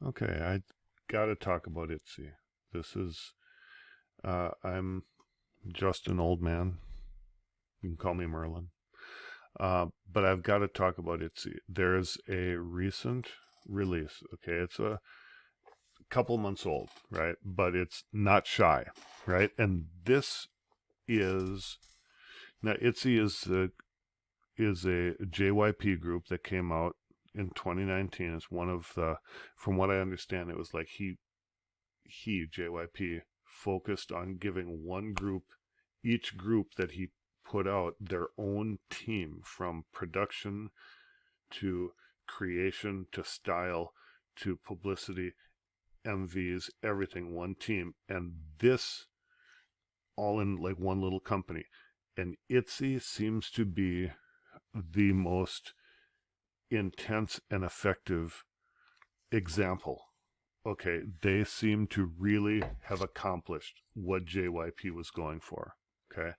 Okay, I gotta talk about Itzy. This is, I'm just an old man. You can call me Merlin. But I've got to talk about Itzy. There's a recent release. Okay, it's a couple months old, right? But it's not shy, right? And this is now Itzy is a JYP group that came out in 2019. It's one of the, from what I understand, it was like he JYP focused on giving one group, each group that he put out, their own team, from production to creation to style to publicity, MVs, everything, one team. And this all in like one little company. And Itzy seems to be the most intense and effective example. Okay, they seem to really have accomplished what JYP was going for. Okay,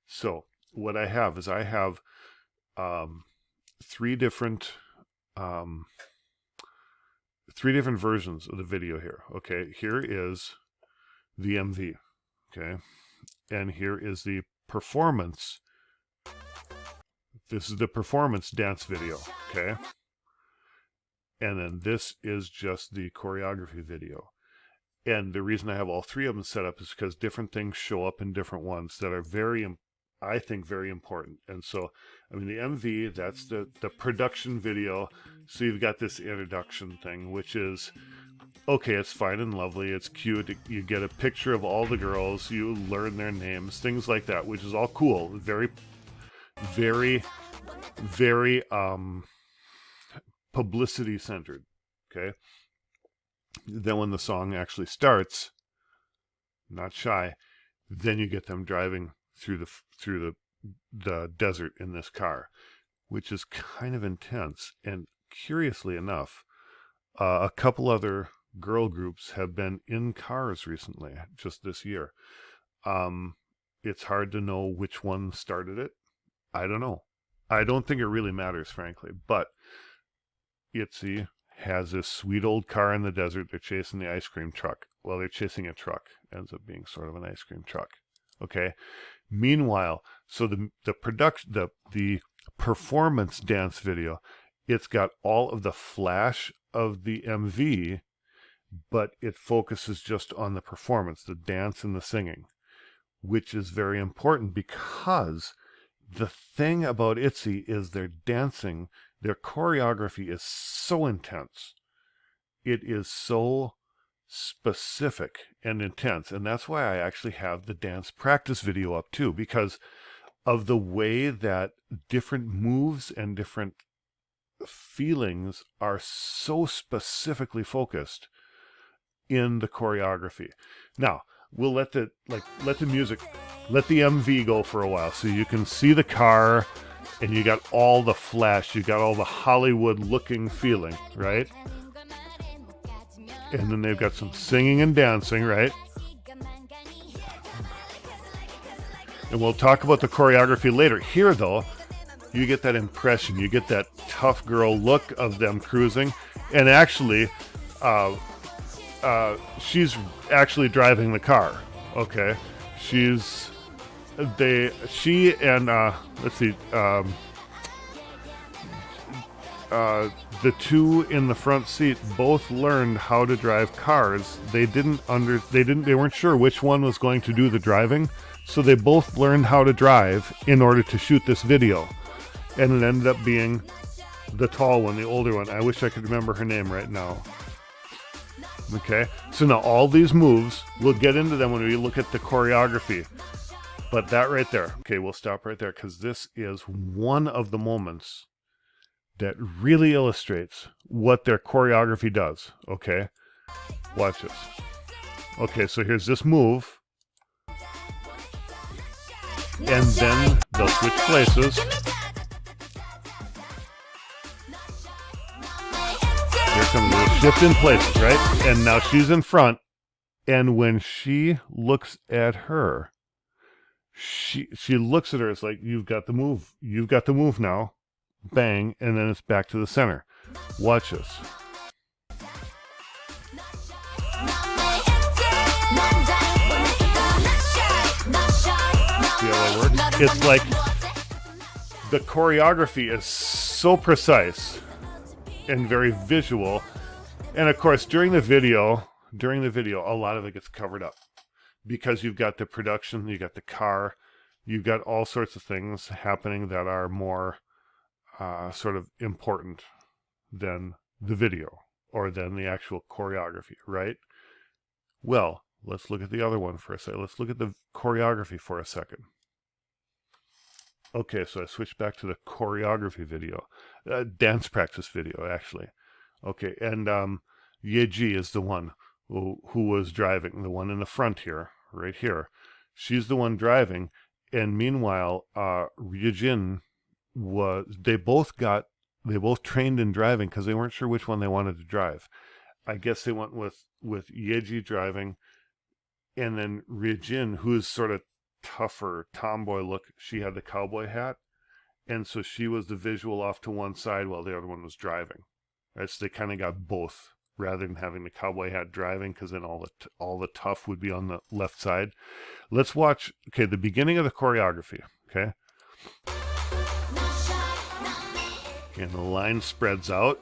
so what I have is I have um, three different um, three different versions of the video here. Okay, here is the MV. Okay, and here is the performance. This is the performance dance video. Okay, and then this is just the choreography video. And the reason I have all three of them set up is because different things show up in different ones that are I think, very important. And so, I mean, the MV, that's the production video. So you've got this introduction thing, which is, okay, it's fine and lovely. It's cute. You get a picture of all the girls. You learn their names, things like that, which is all cool. Very, very, very publicity centered. Okay. Then when the song actually starts, not shy, then you get them driving through the desert in this car, which is kind of intense. And curiously enough, a couple other girl groups have been in cars recently, just this year. It's hard to know which one started it. I don't know. I don't think it really matters, frankly. But Itzy has this sweet old car in the desert. They're chasing the ice cream truck. Well, they're chasing a truck. Ends up being sort of an ice cream truck. Okay. Meanwhile, so the production, the performance dance video, it's got all of the flash of the MV, but it focuses just on the performance, the dance and the singing, which is very important because the thing about Itzy is their dancing, their choreography is so intense. It is so specific and intense. And that's why I actually have the dance practice video up too, because of the way that different moves and different feelings are so specifically focused in the choreography. Now, we'll let the music, let the MV go for a while so you can see the car and you got all the flash, you got all the Hollywood looking feeling, right? And then they've got some singing and dancing, right? And we'll talk about the choreography later. Here, though, you get that impression. You get that tough girl look of them cruising. And actually, she's actually driving the car. Okay, she and let's see, the two in the front seat both learned how to drive cars. They weren't sure which one was going to do the driving, so they both learned how to drive in order to shoot this video. And it ended up being the tall one, the older one. I wish I could remember her name right now. Okay, so now all these moves, we'll get into them when we look at the choreography. But that right there, okay, we'll stop right there because this is one of the moments that really illustrates what their choreography does. Okay, watch this. Okay, so here's this move, and then they'll switch places. Here comes the shift in places, right? And now she's in front, and when she looks at her, she looks at her. It's like, you've got the move now. Bang, and then it's back to the center. Watch this. See how that works? It's like the choreography is so precise and very visual. And of course, during the video, a lot of it gets covered up because you've got the production, you got the car, you've got all sorts of things happening that are more sort of important than the video or than the actual choreography, right? Well, let's look at the other one for a second. Let's look at the choreography for a second. Okay, so I switched back to the choreography video, dance practice video, actually. Okay, and Yeji is the one who was driving, the one in the front here, right here. She's the one driving, and meanwhile, Ryujin they both trained in driving because they weren't sure which one they wanted to drive. I guess they went with Yeji driving, and then Ryujin, who's sort of tougher tomboy look, she had the cowboy hat, and so she was the visual off to one side while the other one was driving. Right, so they kind of got both rather than having the cowboy hat driving, because then all the tough would be on the left side. Let's watch. Okay, the beginning of the choreography. Okay, and the line spreads out,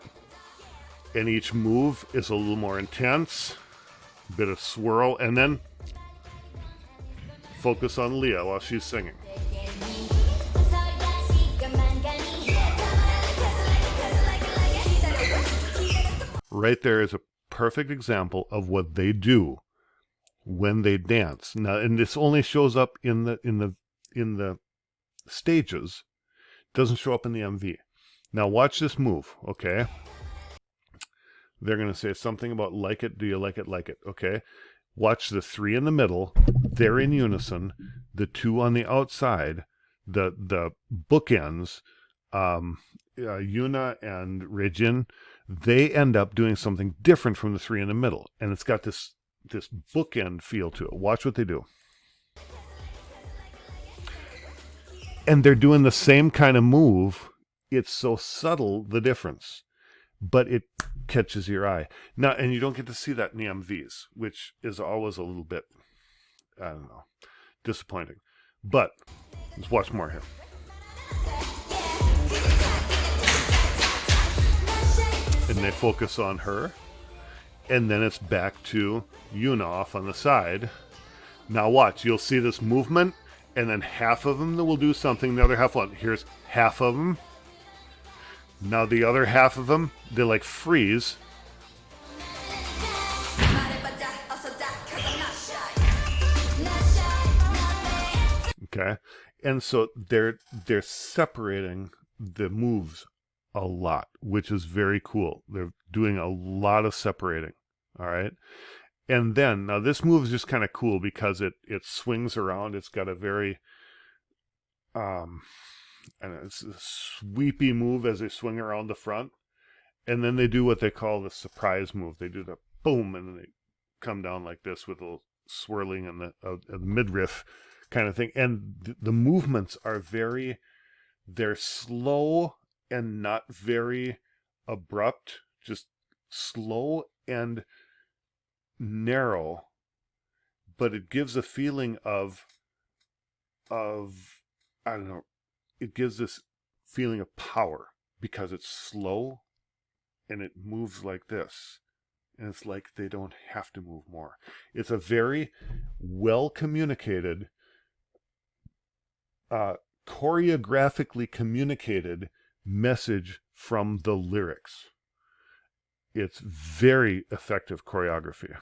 and each move is a little more intense, a bit of swirl, and then focus on Leah while she's singing. Right there is a perfect example of what they do when they dance. Now, and this only shows up in the stages. It doesn't show up in the MV. Now watch this move, okay? They're going to say something about like it, do you like it, okay? Watch the three in the middle. They're in unison. The two on the outside, the bookends, Yuna and Ryujin, they end up doing something different from the three in the middle. And it's got this bookend feel to it. Watch what they do. And they're doing the same kind of move. It's so subtle, the difference. But it catches your eye. Now, and you don't get to see that in the MVs, which is always a little bit, I don't know, disappointing. But let's watch more here. And they focus on her. And then it's back to Yuna off on the side. Now watch, you'll see this movement, and then half of them will do something, the other half won't. Here's half of them. Now the other half of them, they like freeze. Okay, and so they're separating the moves a lot, which is very cool. They're doing a lot of separating. All right, and then now this move is just kind of cool because it swings around. It's got a very and it's a sweepy move as they swing around the front, and then they do what they call the surprise move. They do the boom, and then they come down like this with a little swirling and the midriff kind of thing. And the movements are they're slow and not very abrupt, just slow and narrow, but it gives a feeling of I don't know. It gives this feeling of power because it's slow and it moves like this. And it's like they don't have to move more. It's a very well communicated, choreographically communicated message from the lyrics. It's very effective choreography.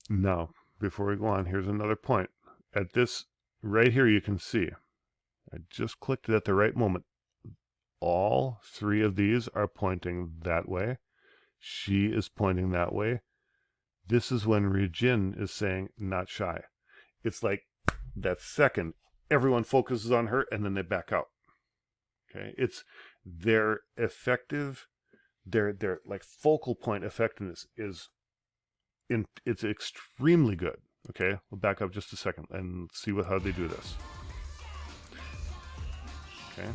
Now, before we go on, here's another point. At this, right here, you can see, I just clicked it at the right moment. All three of these are pointing that way. She is pointing that way. This is when Ryujin is saying, not shy. It's like that second, everyone focuses on her, and then they back out. Okay, their effective, their like focal point effectiveness it's extremely good. Okay, we'll back up just a second and see how they do this. Okay.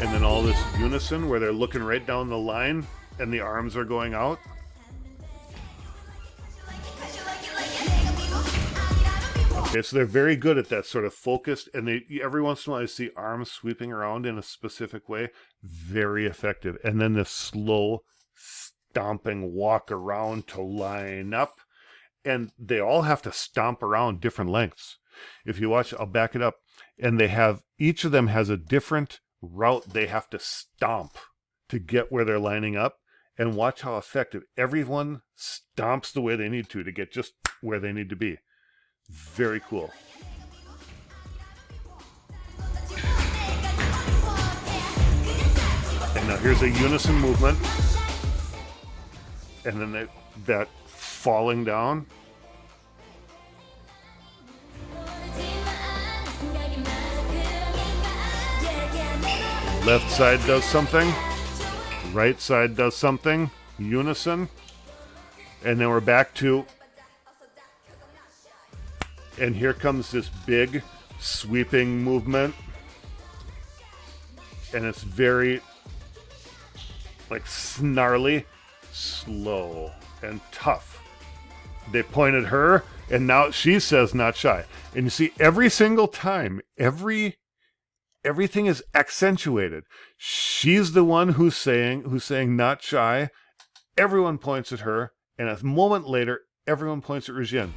And then all this unison where they're looking right down the line and the arms are going out. Okay, so they're very good at that sort of focused, and they every once in a while I see arms sweeping around in a specific way. Very effective. And then the slow stomping walk around to line up. And they all have to stomp around different lengths. If you watch, I'll back it up. And each of them has a different route they have to stomp to get where they're lining up. And watch how effective. Everyone stomps the way they need to get just where they need to be. Very cool. And now here's a unison movement. And then that falling down. Left side does something. Right side does something. Unison. And then we're back to... And here comes this big sweeping movement. And it's very like snarly, slow, and tough. They point at her, and now she says not shy. And you see every single time, everything is accentuated. She's the one who's saying not shy. Everyone points at her, and a moment later, everyone points at Regine.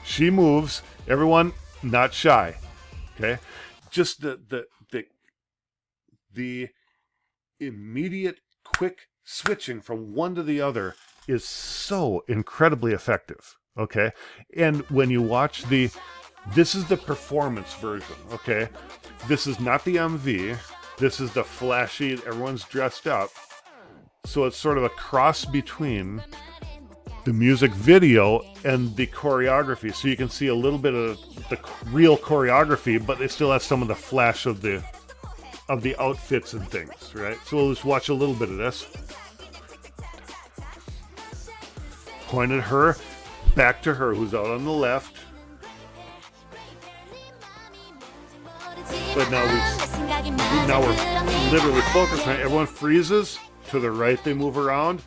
She moves. Everyone not shy. Okay, just the immediate, quick switching from one to the other is so incredibly effective. Okay, and when you watch this is the performance version. Okay, this is not the MV. This is the flashy. Everyone's dressed up, so it's sort of a cross between the music video and the choreography, so you can see a little bit of the real choreography, but it still has some of the flash of the outfits and things, right? So we'll just watch a little bit of this. Point at her, back to her, who's out on the left. But now we're literally focused on it. Everyone freezes. To the right, they move around.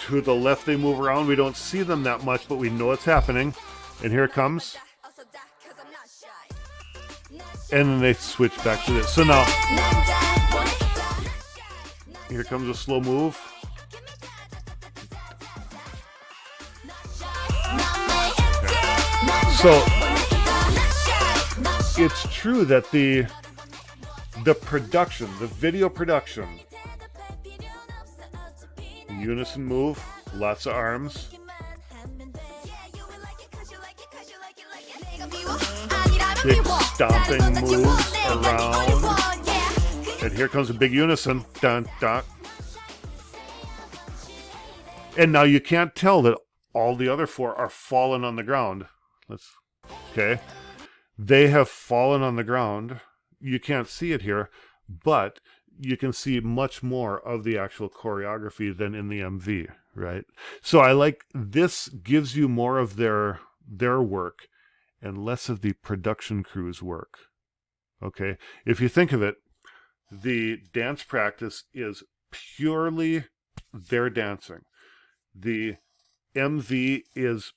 To the left, they move around. We don't see them that much, but we know it's happening. And here it comes. And then they switch back to this. So now, here comes a slow move. Okay. So, it's true that the production, the video production, unison move, lots of arms. Big stomping moves around. And here comes a big unison. Dun, dun. And now you can't tell that all the other four are fallen on the ground. Okay. They have fallen on the ground. You can't see it here, but you can see much more of the actual choreography than in the MV, right? So I like this gives you more of their work and less of the production crew's work. Okay? If you think of it, the dance practice is purely their dancing. The MV is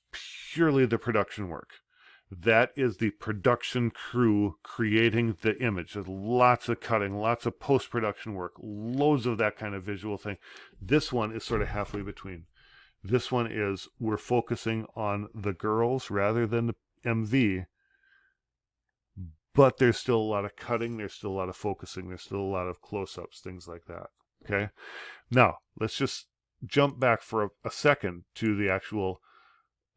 purely the production work. That is the production crew creating the image. There's lots of cutting, lots of post-production work, loads of that kind of visual thing. This one is sort of halfway between. This one is we're focusing on the girls rather than the MV, but there's still a lot of cutting, there's still a lot of focusing, there's still a lot of close-ups, things like that. Okay? Now, let's just jump back for a second to the actual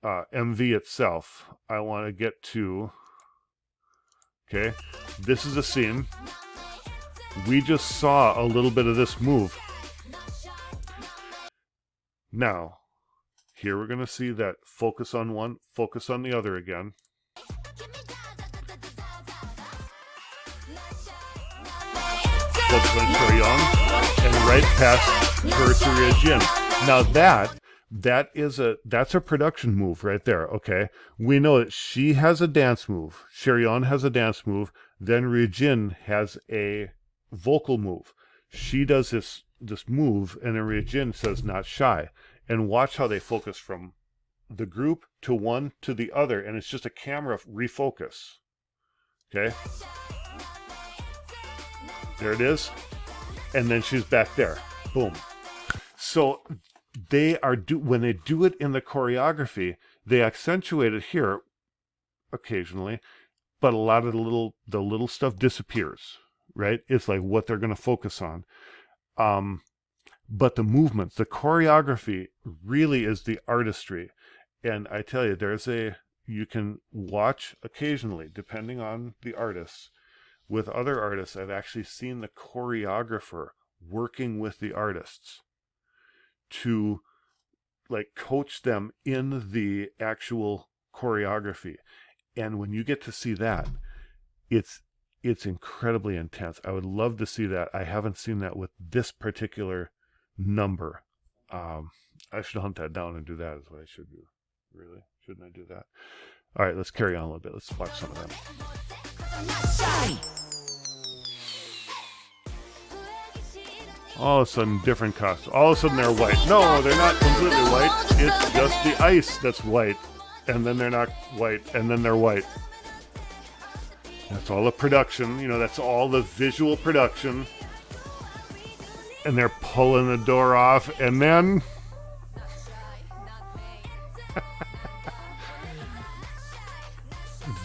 MV itself. I want to get to, okay, this is a scene. We just saw a little bit of this move. Now, here we're going to see that focus on one, focus on the other again. Focus on Young, and right past her to Regine. Now that, That's a production move right there. Okay, we know that she has a dance move. Sherry-On has a dance move. Then Regine has a vocal move. She does this move, and then Regine says "not shy." And watch how they focus from the group to one to the other, and it's just a camera refocus. Okay, there it is, and then she's back there. Boom. So they are when they do it in the choreography, they accentuate it here occasionally, but a lot of the little stuff disappears, right? It's like what they're going to focus on. But the movements, the choreography really is the artistry. And I tell you, you can watch occasionally, depending on the artists. With other artists, I've actually seen the choreographer working with the artists to like coach them in the actual choreography. And when you get to see that, it's incredibly intense. I would love to see that. I haven't seen that with this particular number. I should hunt that down and do that, is what I should do. Really? Shouldn't I do that? All right, let's carry on a little bit. Let's watch some of them. All of a sudden, different costumes. All of a sudden, they're white. No, they're not completely white. It's just the ice that's white. And then they're not white. And then they're white. That's all the production. You know, that's all the visual production. And they're pulling the door off. And then...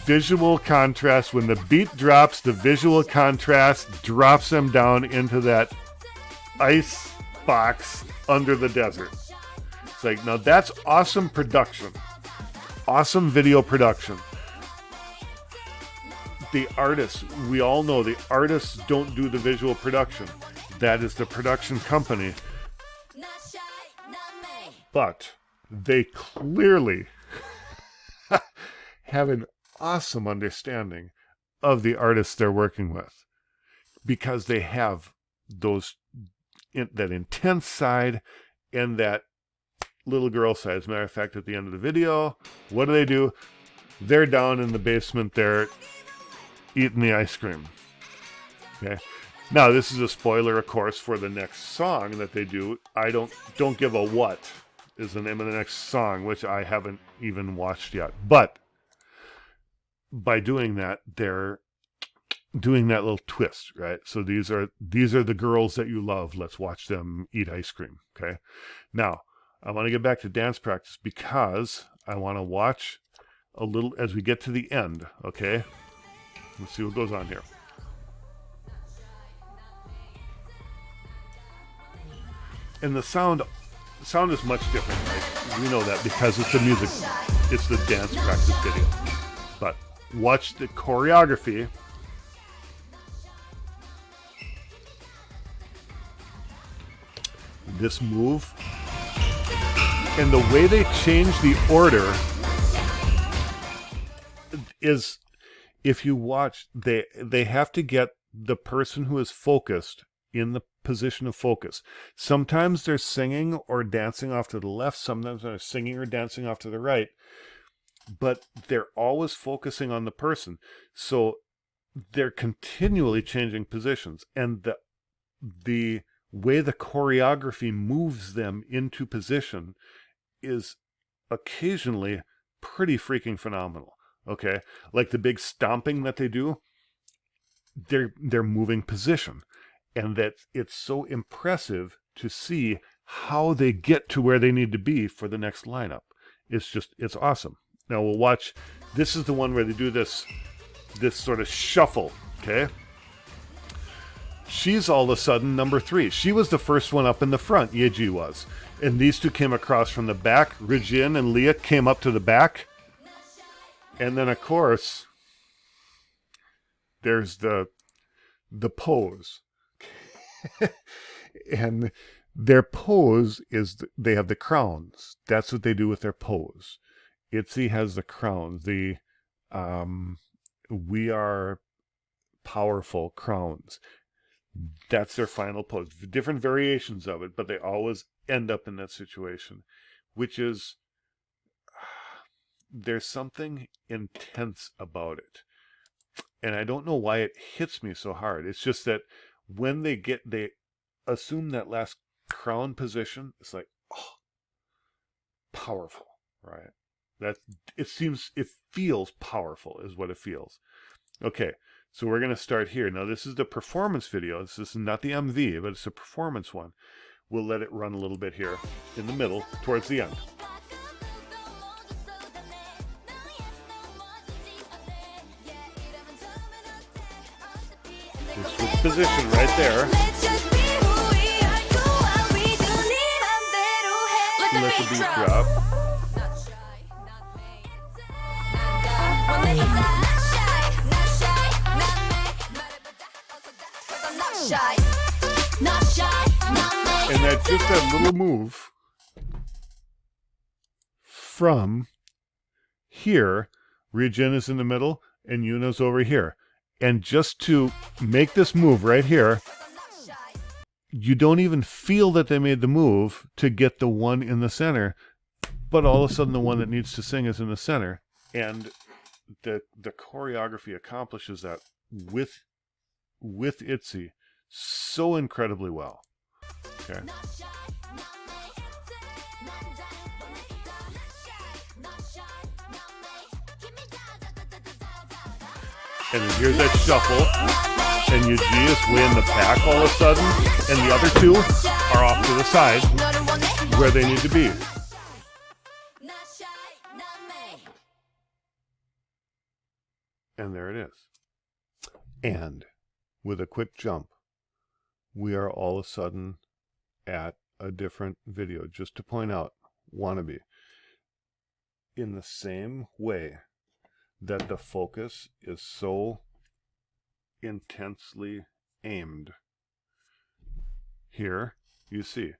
visual contrast. When the beat drops, the visual contrast drops them down into that ice box under the desert. It's like, now that's awesome production. Awesome video production. The artists, we all know the artists don't do the visual production. That is the production company. But they clearly have an awesome understanding of the artists they're working with, because they have that intense side and that little girl side. As a matter of fact, at the end of the video, what do? They're down in the basement there eating the ice cream. Okay. Now, this is a spoiler, of course, for the next song that they do. I don't give a what is the name of the next song, which I haven't even watched yet. But by doing that, they're doing that little twist, right? So these are the girls that you love. Let's watch them eat ice cream. Okay. Now, I want to get back to dance practice because I want to watch a little as we get to the end. Okay. Let's see what goes on here. And the sound is much different, right? We know that because it's the music, it's the dance practice video. But watch the choreography. This move. And the way they change the order is, if you watch, they have to get the person who is focused in the position of focus. Sometimes they're singing or dancing off to the left. Sometimes they're singing or dancing off to the right. But they're always focusing on the person. So they're continually changing positions. And the way the choreography moves them into position is occasionally pretty freaking phenomenal. Okay? Like the big stomping that they do, they're moving position. And that it's so impressive to see how they get to where they need to be for the next lineup. It's awesome. Now we'll watch, this is the one where they do this sort of shuffle, okay? She's all of a sudden number 3. She was the first one up in the front, Yeji was. And these two came across from the back. Regine and Leah came up to the back. And then, of course, there's the pose. And their pose is, they have the crowns. That's what they do with their pose. Itzy has the crowns. The we are powerful crowns. That's their final pose. Different variations of it, but they always end up in that situation. which is, there's something intense about it. And I don't know why it hits me so hard. It's just that when they assume that last crown position, it's like, oh, powerful, right? It feels powerful is what it feels. Okay, so we're going to start here. Now, this is the performance video. This is not the MV, but it's a performance one. We'll let it run a little bit here in the middle towards the end. This was position right there. Let the beat drop. And that's just that little move from here. Rijin is in the middle and Yuna's over here. And just to make this move right here, you don't even feel that they made the move to get the one in the center, but all of a sudden the one that needs to sing is in the center. And the choreography accomplishes that with Itzy so incredibly well. Okay. And then here's that shuffle, and Yuji is way in the back all of a sudden, and the other two are off to the side where they need to be. And there it is. And with a quick jump, we are all of a sudden at a different video. Just to point out, Wannabe, in the same way that the focus is so intensely aimed, here you see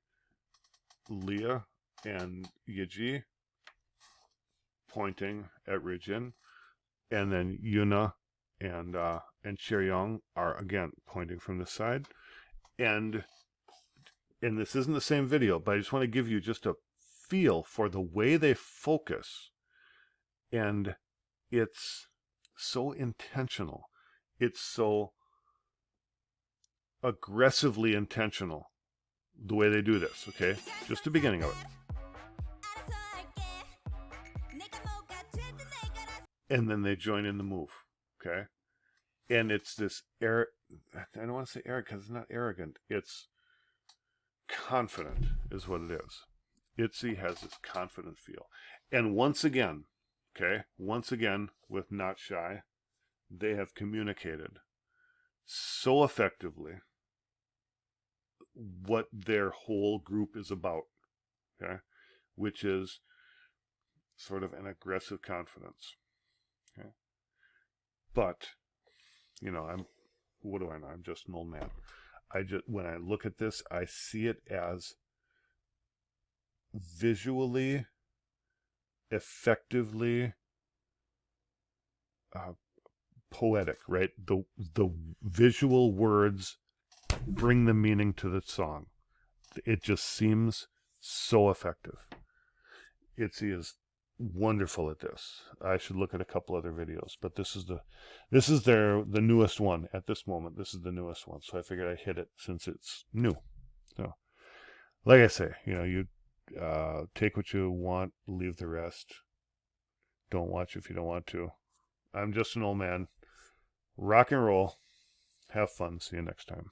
Leah and Yuji pointing at Rijin, and then Yuna and Chaeryeong are again pointing from the side. And this isn't the same video, but I just want to give you just a feel for the way they focus. And it's so intentional. It's so aggressively intentional, the way they do this, okay? Just the beginning of it. And then they join in the move, okay? And it's this I don't want to say arrogant because it's not arrogant. It's confident is what it is. Itzy has this confident feel. And once again, with Not Shy, they have communicated so effectively what their whole group is about, okay? Which is sort of an aggressive confidence, okay? But, you know, what do I know? I'm just an old man. When I look at this, I see it as visually, effectively poetic, right? The visual words bring the meaning to the song. It just seems so effective. Itzy is wonderful at this. I should look at a couple other videos, but this is the newest one at this moment. This is the newest one, so I figured I'd hit it since it's new. So, like I say, you know, you take what you want, leave the rest. Don't watch if you don't want to. I'm just an old man. Rock and roll. Have fun. See you next time.